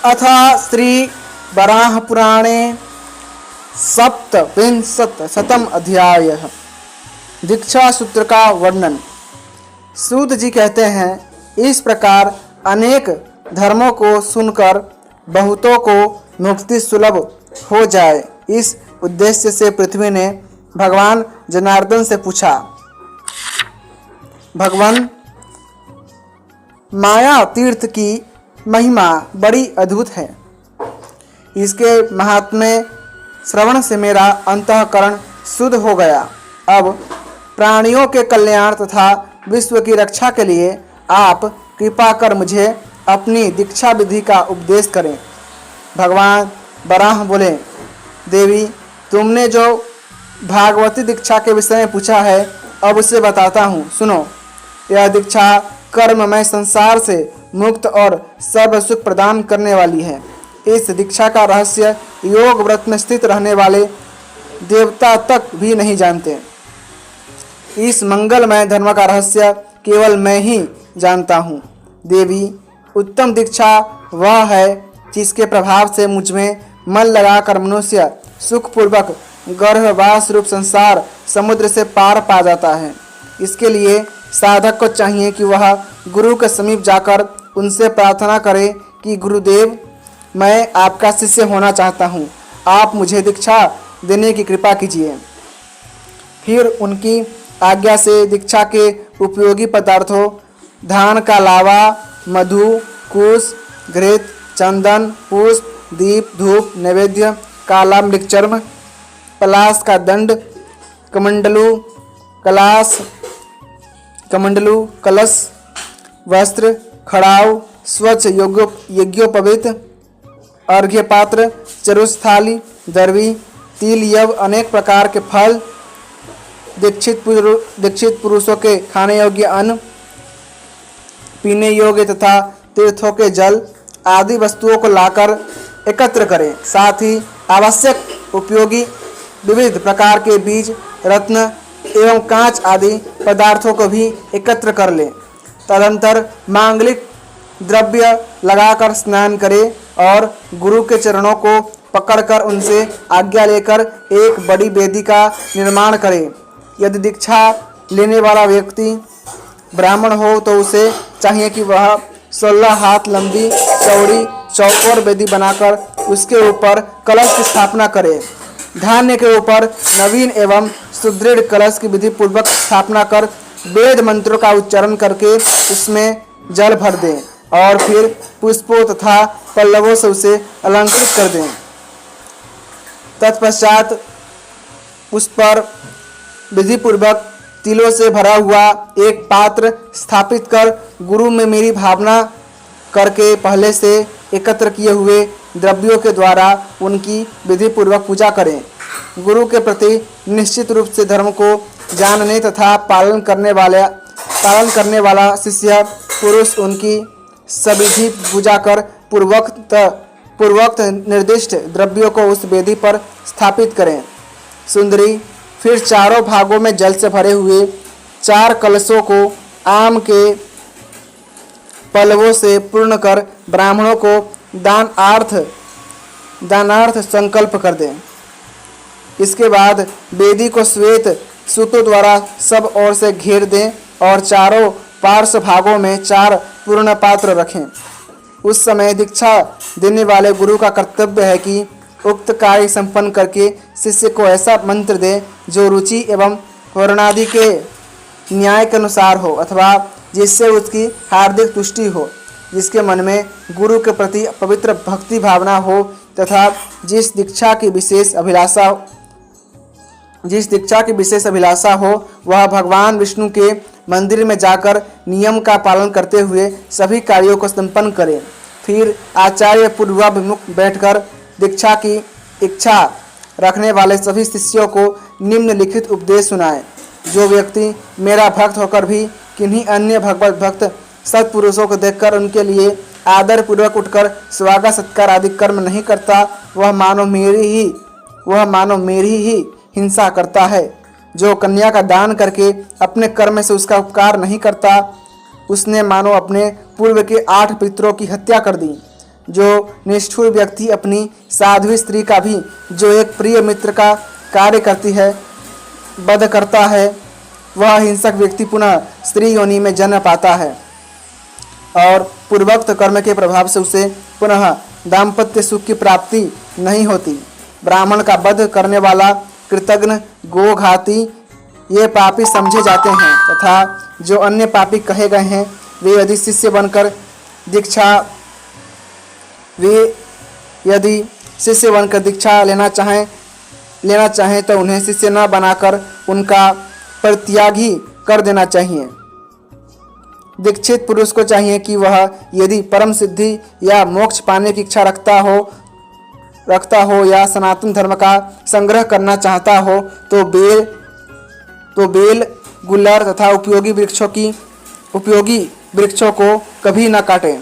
अथ श्री वराह पुराणे सप्तविंशतिशतम अध्याय दीक्षा सूत्र का वर्णन। सूत जी कहते हैं, इस प्रकार अनेक धर्मों को सुनकर बहुतों को मुक्ति सुलभ हो जाए, इस उद्देश्य से पृथ्वी ने भगवान जनार्दन से पूछा, भगवान माया तीर्थ की महिमा बड़ी अद्भुत है। इसके महात्म्य श्रवण से मेरा अंतःकरण शुद्ध हो गया। अब प्राणियों के कल्याण तथा विश्व की रक्षा के लिए आप कृपा कर मुझे अपनी दीक्षा विधि का उपदेश करें। भगवान वराह बोले, देवी, तुमने जो भागवती दीक्षा के विषय में पूछा है, अब उसे बताता हूँ, सुनो। यह दीक्षा कर्ममय संसार से मुक्त और सर्व सुख प्रदान करने वाली है। इस दीक्षा का रहस्य योग व्रत में स्थित रहने वाले देवता तक भी नहीं जानते। इस मंगलमय धर्म का रहस्य केवल मैं ही जानता हूँ। देवी, उत्तम दीक्षा वह है जिसके प्रभाव से मुझमें मन लगाकर मनुष्य सुखपूर्वक गर्भवास रूप संसार समुद्र से पार पा जाता है। इसके लिए साधक को चाहिए कि वह गुरु के समीप जाकर उनसे प्रार्थना करे कि गुरुदेव, मैं आपका शिष्य होना चाहता हूँ, आप मुझे दीक्षा देने की कृपा कीजिए। फिर उनकी आज्ञा से दीक्षा के उपयोगी पदार्थों धान का लावा, मधु, कुश, घृत, चंदन, पुष्प, दीप, धूप, नैवेद्य, काला मृगचर्म, पलाश का दंड, कमंडलू, कलश, वस्त्र, खड़ाव, स्वच्छ यज्ञोपवीत, अर्घ्य पात्र, चरुस थाली, दरवी, तिल, यव, अनेक प्रकार के फल, दीक्षित पुरुषों के खाने योग्य अन्न, पीने योग्य तथा तीर्थों के जल आदि वस्तुओं को लाकर एकत्र करें। साथ ही आवश्यक उपयोगी विविध प्रकार के बीज, रत्न एवं कांच आदि पदार्थों को भी एकत्र कर लें। तदंतर मांगलिक द्रव्य लगाकर स्नान करें और गुरु के चरणों को पकड़कर उनसे आज्ञा लेकर एक बड़ी वेदी का निर्माण करें। यदि दीक्षा लेने वाला व्यक्ति ब्राह्मण हो तो उसे चाहिए कि वह 16 हाथ लंबी चौड़ी चौकोर वेदी बनाकर उसके ऊपर कलश की स्थापना करे। धान्य के ऊपर नवीन एवं सुदृढ़ कलश की विधि पूर्वक स्थापना कर वेद मंत्रों का उच्चारण करके उसमें जल भर दें और फिर पुष्पों तथा पल्लवों से उसे अलंकृत कर दें। तत्पश्चात उस पर विधि पूर्वक तिलों से भरा हुआ एक पात्र स्थापित कर गुरु में मेरी भावना करके पहले से एकत्र किए हुए द्रव्यों के द्वारा उनकी विधि पूर्वक पूजा करें। गुरु के प्रति निश्चित रूप से धर्म को जानने तथा पालन करने वाला शिष्य पुरुष उनकी सविधि पूजा कर पूर्वोक्त निर्दिष्ट द्रव्यों को उस वेदी पर स्थापित करें। सुंदरी फिर चारों भागों में जल से भरे हुए 4 कलशों को आम के पल्लवों से पूर्ण कर ब्राह्मणों को दानार्थ संकल्प कर दें। इसके बाद वेदी को श्वेत सूतों द्वारा सब ओर से घेर दें और चारों पार्श्व भागों में 4 पूर्ण पात्र रखें। उस समय दीक्षा देने वाले गुरु का कर्तव्य है कि उक्त कार्य संपन्न करके शिष्य को ऐसा मंत्र दे जो रुचि एवं वर्णादि के न्याय के अनुसार हो अथवा जिससे उसकी हार्दिक तुष्टि हो, जिसके मन में गुरु के प्रति पवित्र भक्ति भावना हो तथा जिस दीक्षा की विशेष अभिलाषा हो वह भगवान विष्णु के मंदिर में जाकर नियम का पालन करते हुए सभी कार्यों को संपन्न करे। फिर आचार्य पूर्वाभिमुख बैठकर दीक्षा की इच्छा रखने वाले सभी शिष्यों को निम्नलिखित उपदेश सुनाए। जो व्यक्ति मेरा भक्त होकर भी किन्हीं अन्य भगवत भक्त सत्पुरुषों को देखकर उनके लिए आदर पूर्वक उठकर स्वागत सत्कार आदि कर्म नहीं करता, वह मानो मेरी ही हिंसा करता है। जो कन्या का दान करके अपने कर्म से उसका उपकार नहीं करता, उसने मानो अपने पूर्व के 8 पितरों की हत्या कर दी। जो निष्ठुर व्यक्ति अपनी साध्वी स्त्री का भी, जो एक प्रिय मित्र का कार्य करती है, वध करता है, वह हिंसक व्यक्ति पुनः स्त्री योनि में जन्म पाता है और पूर्वोक्त कर्म के प्रभाव से उसे पुनः दाम्पत्य सुख की प्राप्ति नहीं होती। ब्राह्मण का वध करने वाला, कृतघ्न, गोघाती ये पापी समझे जाते हैं तथा जो अन्य पापी कहे गए हैं वे यदि शिष्य बनकर दीक्षा लेना चाहें तो उन्हें शिष्य न बनाकर उनका परित्याग ही कर देना चाहिए। दीक्षित पुरुष को चाहिए कि वह यदि परम सिद्धि या मोक्ष पाने की इच्छा रखता हो या सनातन धर्म का संग्रह करना चाहता हो तो बेल, गुल्लर तथा उपयोगी वृक्षों को कभी न काटे।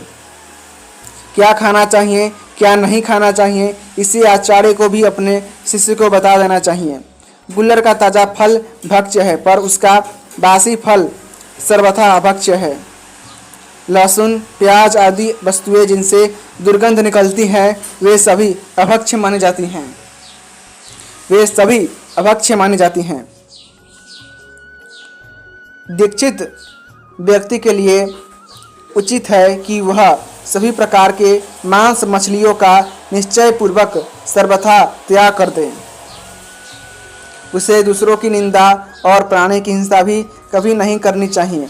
क्या खाना चाहिए, क्या नहीं खाना चाहिए, इसी आचार्य को भी अपने शिष्य को बता देना चाहिए। गुल्लर का ताजा फल भक्ष्य है, पर उसका बासी फल सर्वथा अभक्ष्य है। लहसुन, प्याज आदि वस्तुएं जिनसे दुर्गंध निकलती हैं वे सभी अभक्ष्य मानी जाती हैं। दीक्षित व्यक्ति के लिए उचित है कि वह सभी प्रकार के मांस मछलियों का निश्चय पूर्वक सर्वथा त्याग कर दे। उसे दूसरों की निंदा और प्राणी की हिंसा भी कभी नहीं करनी चाहिए।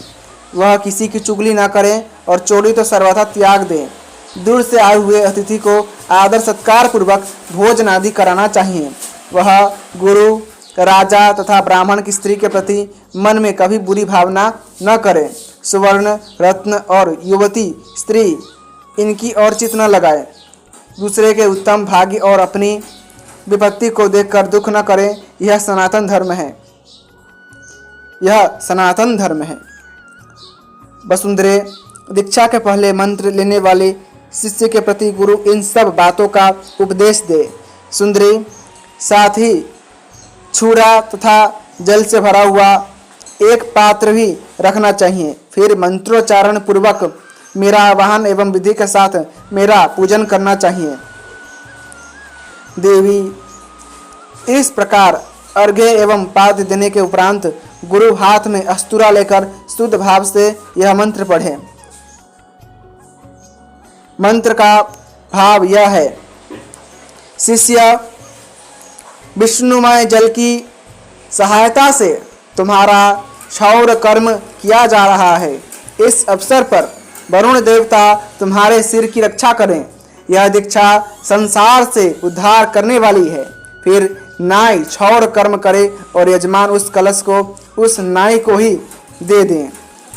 वह किसी की चुगली न करे और चोरी तो सर्वथा त्याग दे। दूर से आए हुए अतिथि को आदर सत्कार पूर्वक भोजन आदि कराना चाहिए। वह गुरु, राजा तथा ब्राह्मण की स्त्री के प्रति मन में कभी बुरी भावना न करे। सुवर्ण, रत्न और युवती स्त्री इनकी ओर चित्त न लगाए। दूसरे के उत्तम भाग्य और अपनी विपत्ति को देखकर दुख न करे। यह सनातन धर्म है। वसुंधरे, दीक्षा के पहले मंत्र लेने वाले शिष्य के प्रति गुरु इन सब बातों का उपदेश दे। सुंदरी, साथ ही छूरा तथा जल से भरा हुआ एक पात्र भी रखना चाहिए। फिर मंत्रोच्चारण पूर्वक मेरा आवाहन एवं विधि के साथ मेरा पूजन करना चाहिए। देवी, इस प्रकार अर्घ्य एवं पाद्य देने के उपरांत गुरु हाथ में अस्तुरा लेकर शुद्ध भाव से यह मंत्र पढ़े। मंत्र का भाव यह है: शिष्य, विष्णुमय जल की सहायता से तुम्हारा क्षौर कर्म किया जा रहा है। इस अवसर पर वरुण देवता तुम्हारे सिर की रक्षा करें। यह दीक्षा संसार से उद्धार करने वाली है। फिर नाई क्षौर कर्म करे और यजमान उस कलश को उस नाई को ही दे दें।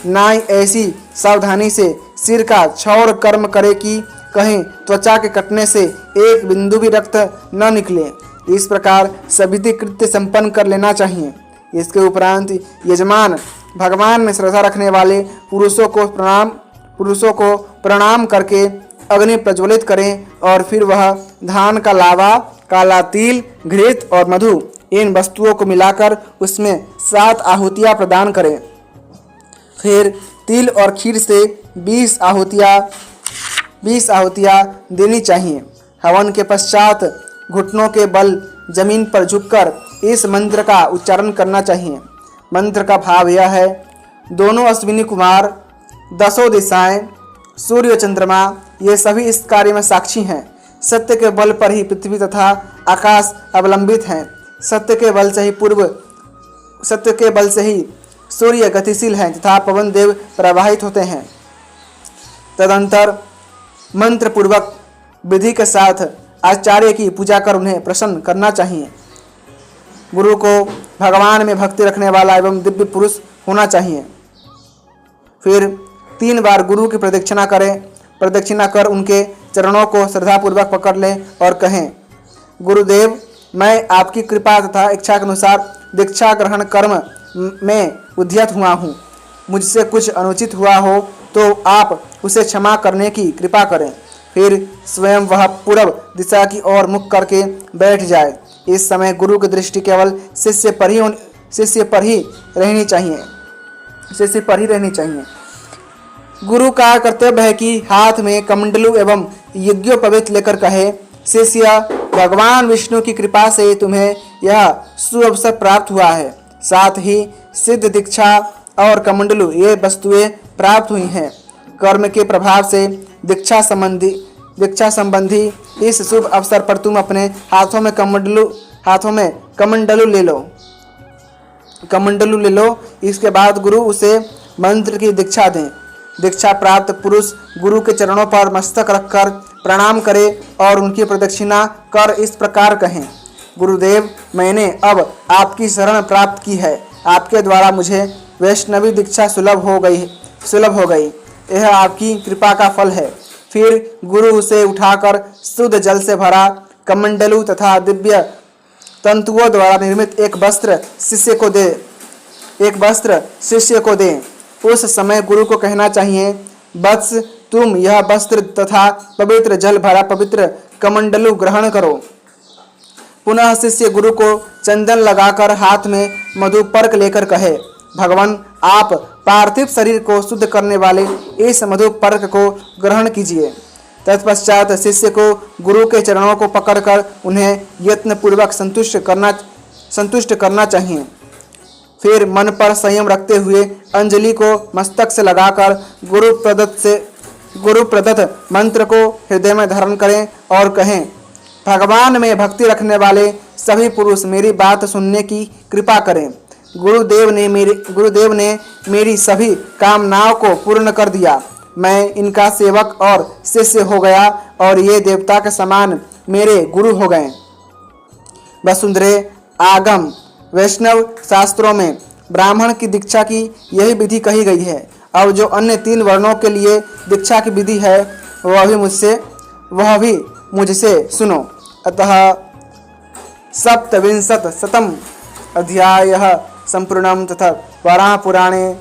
नाई ऐसी सावधानी से सिर का क्षौर कर्म करे कि कहीं त्वचा के कटने से एक बिंदु भी रक्त न निकले। इस प्रकार सविधि कृत्य संपन्न कर लेना चाहिए। इसके उपरांत यजमान भगवान में श्रद्धा रखने वाले पुरुषों को प्रणाम करके अग्नि प्रज्वलित करें और फिर वह धान का लावा, काला तिल, घृत और मधु इन वस्तुओं को मिलाकर उसमें 7 आहुतियाँ प्रदान करें। फिर तिल और खीर से 20 आहुतियाँ देनी चाहिए। हवन के पश्चात घुटनों के बल जमीन पर झुककर इस मंत्र का उच्चारण करना चाहिए। मंत्र का भाव यह है: दोनों अश्विनी कुमार, 10 दिशाएं, सूर्य, चंद्रमा ये सभी इस कार्य में साक्षी हैं। सत्य के बल पर ही पृथ्वी तथा आकाश अवलंबित हैं। सत्य के बल से ही सूर्य गतिशील हैं तथा पवन देव प्रवाहित होते हैं। तदंतर मंत्र पूर्वक विधि के साथ आचार्य की पूजा कर उन्हें प्रसन्न करना चाहिए। गुरु को भगवान में भक्ति रखने वाला एवं दिव्य पुरुष होना चाहिए। फिर 3 बार गुरु की प्रदक्षिणा कर उनके चरणों को श्रद्धापूर्वक पकड़ लें और कहें: गुरुदेव, मैं आपकी कृपा तथा इच्छा के अनुसार दीक्षा ग्रहण कर्म में उद्यत हुआ हूँ। मुझसे कुछ अनुचित हुआ हो तो आप उसे क्षमा करने की कृपा करें। फिर स्वयं वह पूर्व दिशा की ओर मुख करके बैठ जाए। इस समय गुरु की दृष्टि केवल शिष्य पर ही रहनी चाहिए। गुरु का कर्तव्य है कि हाथ में कमंडलू एवं यज्ञोपवीत लेकर कहे, शिष्य, भगवान विष्णु की कृपा से तुम्हें यह सुअवसर प्राप्त हुआ है। साथ ही सिद्ध दीक्षा और कमंडलू ये वस्तुएं प्राप्त हुई हैं। कर्म के प्रभाव से दीक्षा संबंधी इस शुभ अवसर पर तुम अपने हाथों में कमंडलू ले लो। इसके बाद गुरु उसे मंत्र की दीक्षा दें। दीक्षा प्राप्त पुरुष गुरु के चरणों पर मस्तक रखकर प्रणाम करे और उनकी प्रदक्षिणा कर इस प्रकार कहें, गुरुदेव, मैंने अब आपकी शरण प्राप्त की है। आपके द्वारा मुझे वैष्णवी दीक्षा सुलभ हो गई। यह आपकी कृपा का फल है। फिर गुरु उसे उठाकर शुद्ध जल से भरा कमंडलू तथा दिव्य तंतुओं द्वारा निर्मित एक वस्त्र शिष्य को दे। उस समय गुरु को कहना चाहिए, वत्स, तुम यह वस्त्र तथा पवित्र जल भरा पवित्र कमंडलू ग्रहण करो। पुनः शिष्य गुरु को चंदन लगाकर हाथ में मधुपर्क लेकर कहे, भगवान, आप पार्थिव शरीर को शुद्ध करने वाले इस मधुपर्क को ग्रहण कीजिए। तत्पश्चात शिष्य को गुरु के चरणों को पकड़कर उन्हें यत्नपूर्वक संतुष्ट करना चाहिए। फिर मन पर संयम रखते हुए अंजलि को मस्तक से लगाकर गुरु प्रदत्त मंत्र को हृदय में धारण करें और कहें, भगवान में भक्ति रखने वाले सभी पुरुष मेरी बात सुनने की कृपा करें। गुरुदेव ने मेरी सभी कामनाओं को पूर्ण कर दिया। मैं इनका सेवक और शिष्य हो गया और ये देवता के समान मेरे गुरु हो गए। वसुंधरे, आगम वैष्णव शास्त्रों में ब्राह्मण की दीक्षा की यही विधि कही गई है। अब जो अन्य 3 वर्णों के लिए दीक्षा की विधि है वह भी मुझसे सुनो। अतः 27शतम् अध्यायः संपूर्णम तथा वराह पुराणे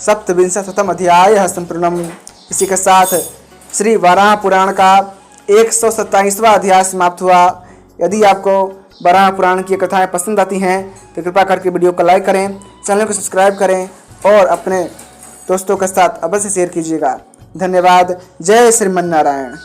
27शतम् अध्यायः संपूर्णम। इसी के साथ श्री वराह पुराण का 127वां अध्याय समाप्त हुआ। यदि आपको वराह पुराण की कथाएं पसंद आती हैं तो कृपा करके वीडियो को लाइक करें, चैनल को सब्सक्राइब करें और अपने दोस्तों के साथ अवश्य शेयर कीजिएगा। धन्यवाद। जय श्रीमन्नारायण।